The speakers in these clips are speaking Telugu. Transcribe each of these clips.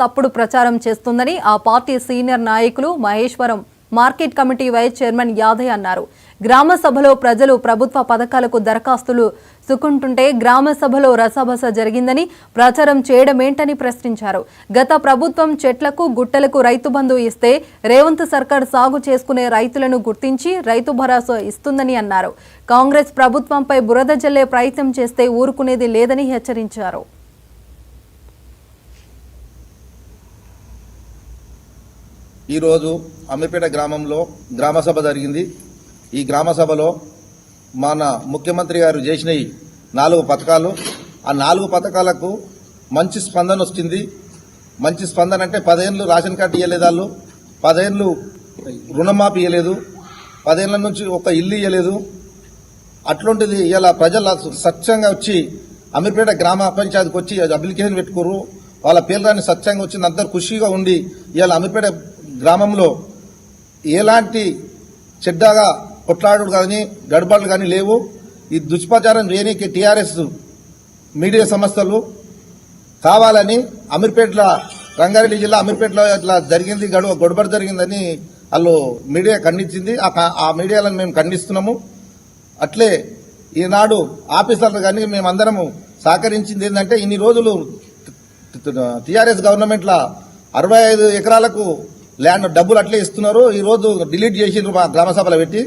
తప్పుడు ప్రచారం చేస్తుందని ఆ పార్టీ సీనియర్ నాయకులు Maheshwaram market committee vice chairman Yadaiah అన్నారు. గ్రామ సభలో ప్రజలు ప్రభుత్వ పథకాలకు దరఖాస్తులు సుకుంటుంటే గ్రామ సభలో రసభస జరిగిందని ప్రచారం చేయడమేంటని ప్రశ్నించారు. గత ప్రభుత్వం చెట్లకు గుట్టలకు రైతు బంధు ఇస్తే రేవంత్ సర్కార్ సాగు చేసుకునే రైతులను గుర్తించి రైతు భరోసా ఇస్తుందని అన్నారు. కాంగ్రెస్ ప్రభుత్వంపై బురద జల్లే ప్రయత్నం చేస్తే ఊరుకునేది లేదని హెచ్చరించారు. ఈరోజు అమీర్పేట గ్రామంలో గ్రామసభ జరిగింది. ఈ గ్రామసభలో మన ముఖ్యమంత్రి గారు చేసిన 4 పథకాలు, ఆ 4 పథకాలకు మంచి స్పందన వచ్చింది. మంచి స్పందన అంటే 10 ఏళ్ళు రేషన్ కార్డు ఇవ్వలేదు, వాళ్ళు 10 ఏళ్ళు రుణమాఫీ ఇవ్వలేదు, 10 ఏళ్ల నుంచి ఒక ఇల్లు ఇవ్వలేదు. అట్లాంటిది ఇలా ప్రజలు స్వచ్ఛంగా వచ్చి అమీర్పేట గ్రామ పంచాయతీకి వచ్చి అప్లికేషన్ పెట్టుకోరు. వాళ్ళ పేర్లని స్వచ్ఛంగా వచ్చింది. అందరు ఖుషిగా ఉండి ఇవాళ అమీర్పేట గ్రామంలో ఎలాంటి చెడ్డగా కొట్లాడు కానీ గడబడులు కానీ లేవు. ఈ దుష్ప్రచారం చేయడానికి టీఆర్ఎస్ మీడియా సంస్థలు కావాలని అమీర్పేటలో, రంగారెడ్డి జిల్లా అమీర్పేటలో ఇట్లా జరిగింది, గొడబడి జరిగిందని వాళ్ళు మీడియా ఖండించింది. ఆ మీడియాలను మేము ఖండిస్తున్నాము. అట్లే ఈనాడు ఆఫీసర్లు కానీ మేమందరము సహకరించింది ఏంటంటే, ఇన్ని రోజులు టీఆర్ఎస్ గవర్నమెంట్లో 65 ఎకరాలకు ల్యాండ్ డబ్బులు అట్లే ఇస్తున్నారు. ఈ రోజు డిలీట్ చేసిండ్రు మా గ్రామ సభలో పెట్టి.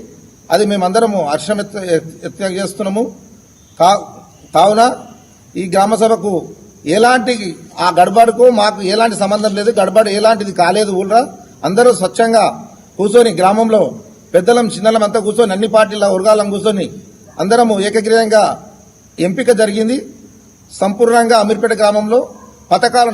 అది మేమందరము హర్షం వ్యక్తం చేస్తున్నాము. కావున ఈ గ్రామ సభకు ఎలాంటి ఆ గడబడుకు మాకు ఎలాంటి సంబంధం లేదు. గడబడు ఎలాంటిది కాలేదు. ఊళ్ళో అందరూ స్వచ్ఛంగా కూర్చొని గ్రామంలో పెద్దలం చిన్నలం అంతా కూర్చొని అన్ని పార్టీల వర్గాలం కూర్చొని అందరము ఏకగ్రీవంగా ఎంపిక జరిగింది. సంపూర్ణంగా అమీర్పేట గ్రామంలో 4 పథకాలు